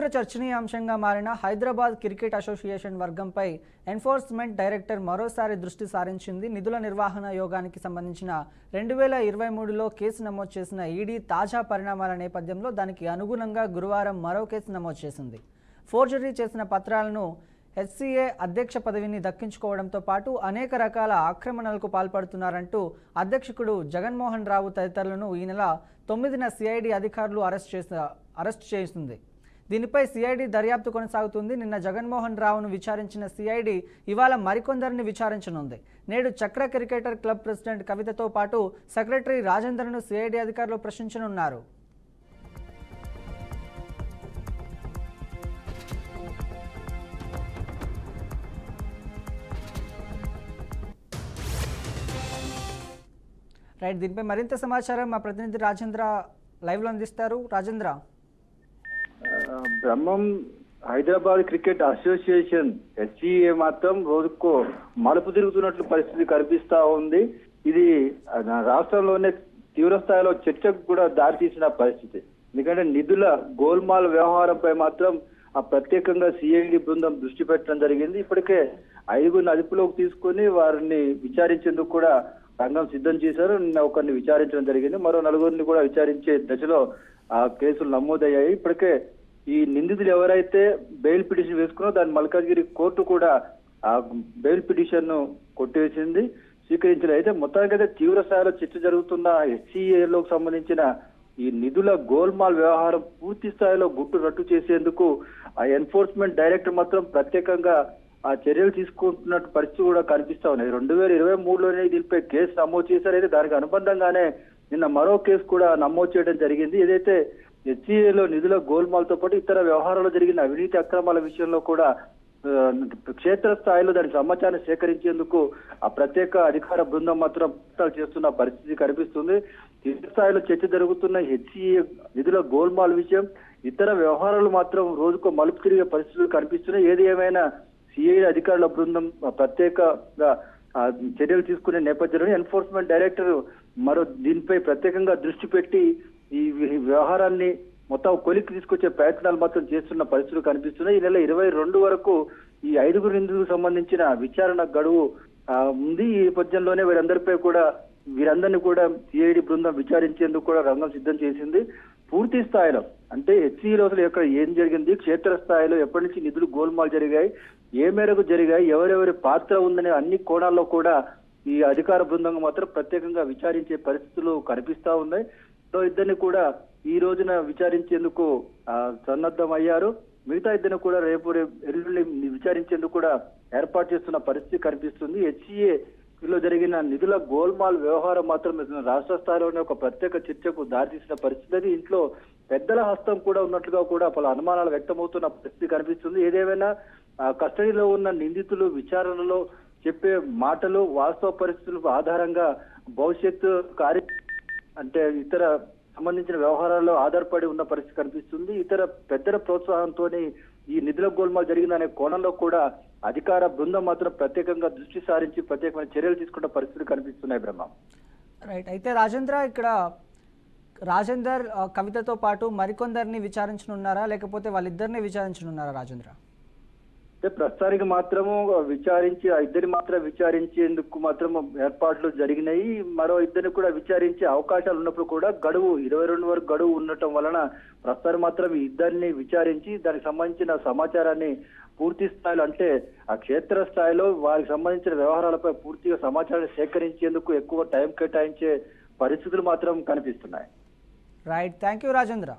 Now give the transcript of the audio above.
తీవ్ర చర్చనీయాంశంగా మారిన హైదరాబాద్ క్రికెట్ అసోసియేషన్ వర్గంపై ఎన్ఫోర్స్మెంట్ డైరెక్టర్ మరోసారి దృష్టి సారించింది. నిధుల నిర్వహణ యోగానికి సంబంధించిన 2023లో కేసు నమోదు చేసిన ఈడీ తాజా పరిణామాల నేపథ్యంలో దానికి అనుగుణంగా గురువారం మరో కేసు నమోదు చేసింది. ఫోర్జరీ చేసిన పత్రాలను హెచ్సిఏ అధ్యక్ష పదవిని దక్కించుకోవడంతో పాటు అనేక రకాల ఆక్రమణలకు పాల్పడుతున్నారంటూ అధ్యక్షుడు జగన్మోహన్ రావు తదితరులను ఈ నెల 9న సిఐడి అధికారులు అరెస్ట్ చేసింది. దీనిపై సిఐడి దర్యాప్తు కొనసాగుతుంది. నిన్న జగన్మోహన్ రావును విచారించిన సిఐడి ఇవాళ మరికొందరిని విచారించనుంది. నేడు చక్ర క్రికెటర్ క్లబ్ ప్రెసిడెంట్ కవితతో పాటు సెక్రటరీ రాజేందర్ను సిఐడి అధికారులు ప్రశ్నించనున్నారు. రైట్, దీనిపై మరింత సమాచారం మా ప్రతినిధి రాజేంద్ర లైవ్లో అందిస్తారు. రాజేంద్ర, బ్రహ్మం హైదరాబాద్ క్రికెట్ అసోసియేషన్ హెచ్సిఏ మాత్రం రోజుకో మలుపు తిరుగుతున్నట్లు పరిస్థితి కనిపిస్తా ఉంది. ఇది రాష్ట్రంలోనే తీవ్ర స్థాయిలో చర్చకు కూడా దారితీసిన పరిస్థితి. ఎందుకంటే నిధుల గోల్మాల్ వ్యవహారంపై మాత్రం ప్రత్యేకంగా సిఐడి బృందం దృష్టి పెట్టడం జరిగింది. ఇప్పటికే 5గురిని అదుపులోకి తీసుకుని వారిని విచారించేందుకు కూడా రంగం సిద్ధం చేశారు. నిన్న ఒకరిని విచారించడం జరిగింది. మరో 4గురిని కూడా విచారించే దశలో ఆ కేసులు నమోదయ్యాయి. ఇప్పటికే ఈ నిందితులు ఎవరైతే బెయిల్ పిటిషన్ వేసుకున్నారో దాని మల్కాజ్గిరి కోర్టు కూడా ఆ బెయిల్ పిటిషన్ ను కొట్టివేసింది, స్వీకరించలేదు. అయితే మొత్తానికైతే తీవ్ర స్థాయిలో చర్చ జరుగుతున్న హెచ్సిఏలోకి సంబంధించిన ఈ నిధుల గోల్మాల్ వ్యవహారం పూర్తి స్థాయిలో గుట్టు రట్టు చేసేందుకు ఆ ఎన్ఫోర్స్మెంట్ డైరెక్టర్ మాత్రం ప్రత్యేకంగా ఆ చర్యలు తీసుకుంటున్నట్టు పరిస్థితి కూడా కనిపిస్తా ఉన్నాయి. 2023లోనే దీనిపై కేసు నమోదు చేశారు. అయితే దానికి అనుబంధంగానే నిన్న మరో కేసు కూడా నమోదు చేయడం జరిగింది. ఏదైతే హెచ్సిఏలో నిధుల గోల్మాల్తో పాటు ఇతర వ్యవహారాల్లో జరిగిన అవినీతి అక్రమాల విషయంలో కూడా క్షేత్ర స్థాయిలో దాని సమాచారం సేకరించేందుకు ఆ ప్రత్యేక అధికార బృందం మాత్రం ప్రయత్నాలు చేస్తున్న పరిస్థితి కనిపిస్తుంది. తీవ్ర స్థాయిలో చర్చ జరుగుతున్న హెచ్సిఏ నిధుల గోల్మాల్ విషయం, ఇతర వ్యవహారాలు మాత్రం రోజుకో మలుపు తిరిగే పరిస్థితులు కనిపిస్తున్నాయి. ఏది ఏమైనా సిఐడి అధికారుల బృందం ప్రత్యేకంగా చర్యలు తీసుకునే నేపథ్యంలో ఎన్ఫోర్స్మెంట్ డైరెక్టర్ మరో దీనిపై ప్రత్యేకంగా దృష్టి పెట్టి ఈ వ్యవహారాన్ని మొత్తం కొలిక్కి తీసుకొచ్చే ప్రయత్నాలు మాత్రం చేస్తున్న పరిస్థితులు కనిపిస్తున్నాయి. ఈ నెల 22 వరకు ఈ 5గురు నిందితులకు సంబంధించిన విచారణ గడువు ఉంది. ఈ నేపథ్యంలోనే వీరందరినీ కూడా సిఐడి బృందం విచారించేందుకు కూడా రంగం సిద్ధం చేసింది. పూర్తి స్థాయిలో అంటే హెచ్సిఏలో అసలు ఎక్కడ ఏం జరిగింది, క్షేత్ర స్థాయిలో ఎప్పటి నుంచి నిధులు గోల్మాల్ జరిగాయి, ఏ మేరకు జరిగాయి, ఎవరెవరి పాత్ర ఉందనే అన్ని కోణాల్లో కూడా ఈ అధికార బృందం మాత్రం ప్రత్యేకంగా విచారించే పరిస్థితులు కనిపిస్తా ఉన్నాయి. ఇద్దరిని కూడా ఈ రోజున విచారించేందుకు సన్నద్ధమయ్యారు. మిగతా ఇద్దరిని కూడా రేపు ఎల్లుండి విచారించేందుకు కూడా ఏర్పాటు చేస్తున్న పరిస్థితి కనిపిస్తుంది. హెచ్సిఏలో జరిగిన నిధుల గోల్మాల్ వ్యవహారం మాత్రం రాష్ట్ర స్థాయిలోనే ఒక ప్రత్యేక చర్చకు దారితీసిన పరిస్థితి. ఇంట్లో పెద్దల హస్తం కూడా ఉన్నట్లుగా కూడా పలు అనుమానాలు వ్యక్తమవుతున్న పరిస్థితి కనిపిస్తుంది. ఏదేమైనా కస్టడీలో ఉన్న నిందితులు విచారణలో చెప్పే మాటలు వాస్తవ పరిస్థితుల ఆధారంగా భవిష్యత్తు అంటే ఇతర సంబంధించిన వ్యవహారాల్లో ఆధారపడి ఉన్న పరిస్థితి కనిపిస్తుంది. ఇతర పెద్దల ప్రోత్సాహంతో ఈ నిధుల గోల్మాల్ జరిగిందనే కోణంలో కూడా అధికార బృందం మాత్రం ప్రత్యేకంగా దృష్టి సారించి ప్రత్యేకమైన చర్యలు తీసుకున్న పరిస్థితులు కనిపిస్తున్నాయి. బ్రహ్మ, రైట్. అయితే రాజేంద్ర, ఇక్కడ రాజేందర్ కవితతో పాటు మరికొందరిని విచారించనున్నారా, లేకపోతే వాళ్ళిద్దరిని విచారించనున్నారా రాజేంద్ర? ప్రస్తుతానికి మాత్రము ఇద్దరిని మాత్రం విచారించేందుకు మాత్రం ఏర్పాట్లు జరిగినాయి. మరో ఇద్దరిని కూడా విచారించే అవకాశాలు ఉన్నప్పుడు కూడా గడువు 22 వరకు గడువు ఉండటం వలన ప్రస్తుతానికి మాత్రం ఇద్దరిని విచారించి దానికి సంబంధించిన సమాచారాన్ని పూర్తి స్థాయిలో అంటే ఆ క్షేత్ర స్థాయిలో వారికి సంబంధించిన వ్యవహారాలపై పూర్తిగా సమాచారాన్ని సేకరించేందుకు ఎక్కువ టైం కేటాయించే పరిస్థితులు మాత్రం కనిపిస్తున్నాయి. Right, thank you Rajendra.